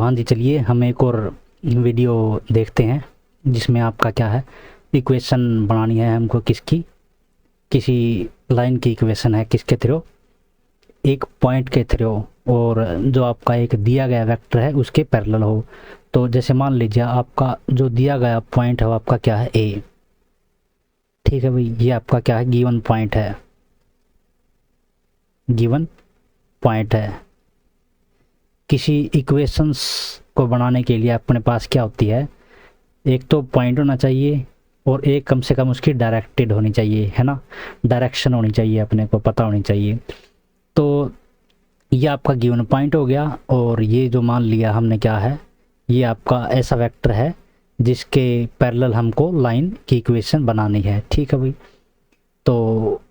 हाँ जी, चलिए हम एक और वीडियो देखते हैं जिसमें आपका क्या है, इक्वेशन बनानी है हमको किसकी, किसी लाइन की इक्वेशन है किसके थ्रू, एक पॉइंट के थ्रू, और जो आपका एक दिया गया वेक्टर है उसके पैरेलल हो। तो जैसे मान लीजिए आपका जो दिया गया पॉइंट है वो आपका क्या है, ए। ठीक है भाई, ये आपका क्या है, गिवन पॉइंट है, गिवन पॉइंट है। किसी इक्वेशंस को बनाने के लिए अपने पास क्या होती है, एक तो पॉइंट होना चाहिए और एक कम से कम उसकी डायरेक्टेड होनी चाहिए, है ना, डायरेक्शन होनी चाहिए, अपने को पता होनी चाहिए। तो ये आपका गिवन पॉइंट हो गया, और ये जो मान लिया हमने क्या है, ये आपका ऐसा वेक्टर है जिसके पैरेलल हमको लाइन की इक्वेशन बनानी है। ठीक है भाई, तो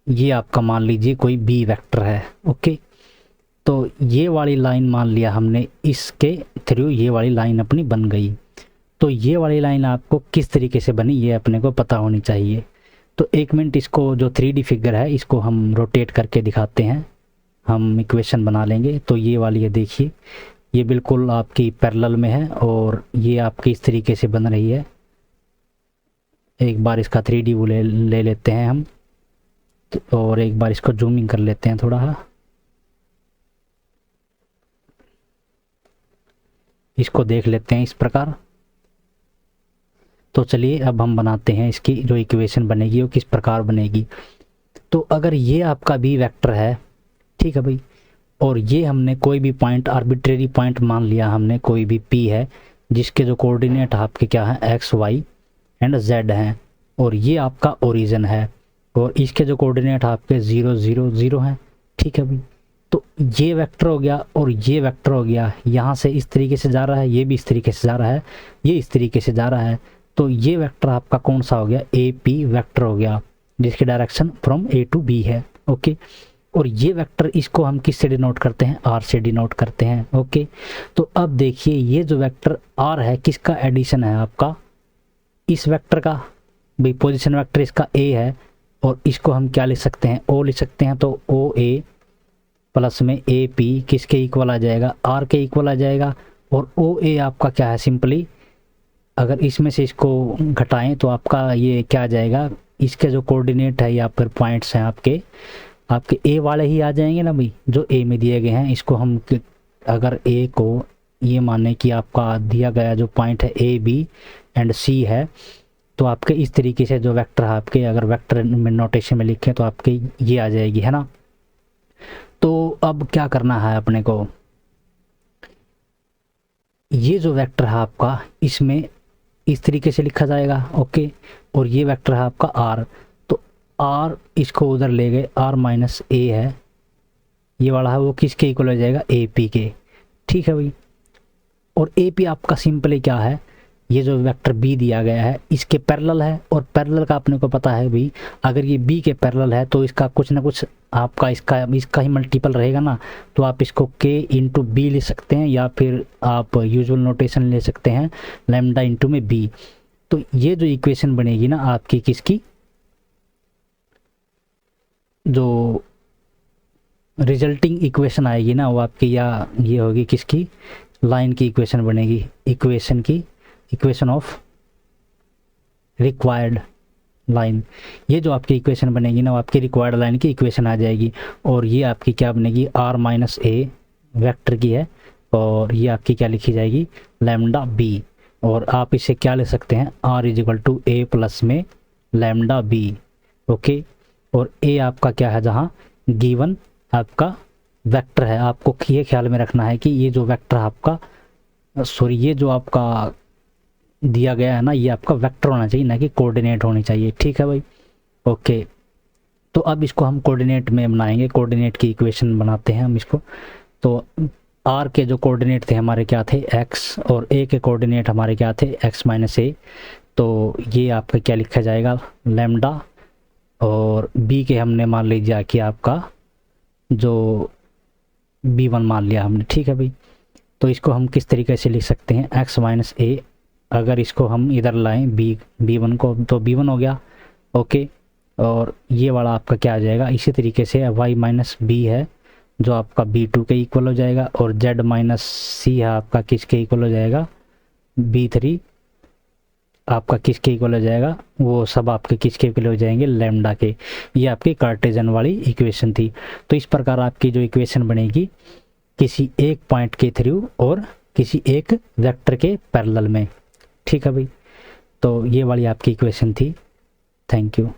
ये आपका मान लीजिए कोई बी वेक्टर है। ओके, तो ये वाली लाइन मान लिया हमने, इसके थ्रू ये वाली लाइन अपनी बन गई। तो ये वाली लाइन आपको किस तरीके से बनी ये अपने को पता होनी चाहिए। तो एक मिनट, इसको जो 3D फिगर है इसको हम रोटेट करके दिखाते हैं, हम इक्वेशन बना लेंगे। तो ये वाली है, देखिए ये बिल्कुल आपकी पैरेलल में है और ये आपकी इस तरीके से बन रही है। एक बार इसका 3D वो ले लेते हैं हम, और एक बार इसको जूमिंग कर लेते हैं थोड़ा, इसको देख लेते हैं इस प्रकार। तो चलिए अब हम बनाते हैं इसकी जो इक्वेशन बनेगी वो किस प्रकार बनेगी। तो अगर ये आपका बी वेक्टर है, ठीक है भाई, और ये हमने कोई भी पॉइंट, आर्बिट्रेरी पॉइंट मान लिया हमने, कोई भी पी है जिसके जो कोऑर्डिनेट आपके क्या हैं, एक्स वाई एंड जेड हैं, और ये आपका ओरिजिन है, और इसके जो कोऑर्डिनेट आपके 0 0 0 हैं। ठीक है भाई, तो ये वेक्टर हो गया और ये वेक्टर हो गया, यहाँ से इस तरीके से जा रहा है, ये भी इस तरीके से जा रहा है, ये इस तरीके से जा रहा है। तो ये वेक्टर आपका कौन सा हो गया, ए पी वेक्टर हो गया, जिसकी direction from A to B है। ओके, और ये वेक्टर इसको हम किस से डिनोट करते हैं, आर से डिनोट करते हैं। ओके, तो अब देखिए ये जो वेक्टर आर है किसका एडिशन है, आपका इस वेक्टर का, भाई पोजीशन वेक्टर इसका ए है, और इसको हम क्या लिख सकते हैं, ओ लिख सकते हैं। तो ओ ए प्लस में ए पी किसके इक्वल आ जाएगा, आर के इक्वल आ जाएगा। और ओ ए आपका क्या है, सिंपली अगर इसमें से इसको घटाएं तो आपका ये क्या आ जाएगा, इसके जो कोऑर्डिनेट है या फिर पॉइंट्स हैं आपके ए वाले ही आ जाएंगे ना भाई, जो ए में दिए गए हैं। इसको हम अगर ए को ये माने कि आपका दिया गया जो पॉइंट है ए बी एंड सी है, तो आपके इस तरीके से जो वेक्टर है आपके, अगर वेक्टर में नोटेशन में लिखें तो आपके ये आ जाएगी, है ना। तो अब क्या करना है अपने को, ये जो वेक्टर है आपका इसमें इस तरीके से लिखा जाएगा। ओके, और ये वेक्टर है आपका आर, तो आर इसको उधर ले गए, आर माइनस ए है ये वाला है, वो किसके इक्वल हो जाएगा, ए पी के। ठीक है भाई, और ए पी आपका सिंपली क्या है, ये जो वेक्टर बी दिया गया है इसके पैरेलल है, और पैरेलल का अपने को पता है भाई, अगर ये बी के पैरेलल है तो इसका कुछ ना कुछ आपका इसका ही मल्टीपल रहेगा ना। तो आप इसको के इंटू बी ले सकते हैं, या फिर आप यूजुअल नोटेशन ले सकते हैं लैम्डा इंटू में बी। तो ये जो इक्वेशन बनेगी ना आपकी किसकी, जो रिजल्टिंग इक्वेशन आएगी ना वो आपकी, या ये होगी किसकी, लाइन की इक्वेशन बनेगी, इक्वेशन ऑफ रिक्वायर्ड लाइन। ये जो आपकी इक्वेशन बनेगी ना वो आपकी रिक्वायर्ड लाइन की इक्वेशन आ जाएगी, और ये आपकी क्या बनेगी, आर माइनस ए वेक्टर की है, और ये आपकी क्या लिखी जाएगी, लैम्डा बी। और आप इसे क्या ले सकते हैं, R is equal to A plus में लैम्डा बी। ओके, और ए आपका क्या है, जहाँ गिवन आपका वेक्टर है, आपको ये ख्याल में रखना है कि ये जो वेक्टर आपका, सॉरी ये जो आपका दिया गया है ना, ये आपका वेक्टर होना चाहिए, ना कि कोऑर्डिनेट होनी चाहिए। ठीक है भाई, ओके, तो अब इसको हम कोऑर्डिनेट में बनाएंगे, कोऑर्डिनेट की इक्वेशन बनाते हैं हम इसको। तो आर के जो कोऑर्डिनेट थे हमारे क्या थे, एक्स, और ए के कोऑर्डिनेट हमारे क्या थे, एक्स माइनस ए। तो ये आपका क्या लिखा जाएगा, लैम्डा, और बी के हमने मान लीजिए कि आपका जो b1 मान लिया हमने। ठीक है भाई, तो इसको हम किस तरीके से लिख सकते हैं, x माइनस ए, अगर इसको हम इधर लाएं b1 को, तो b1 हो गया। ओके, और ये वाला आपका क्या आ जाएगा, इसी तरीके से y माइनस बी है, जो आपका B2 के इक्वल हो जाएगा, और Z माइनस सी है आपका किसके इक्वल हो जाएगा, B3 आपका किसके इक्वल हो जाएगा, वो सब आपके किसके इक्वल हो जाएंगे, लैम्डा के। ये आपकी कार्टेशियन वाली इक्वेशन थी। तो इस प्रकार आपकी जो इक्वेशन बनेगी किसी एक पॉइंट के थ्रू और किसी एक वेक्टर के पैरेलल में। ठीक है भाई, तो ये वाली आपकी इक्वेशन थी। Thank you.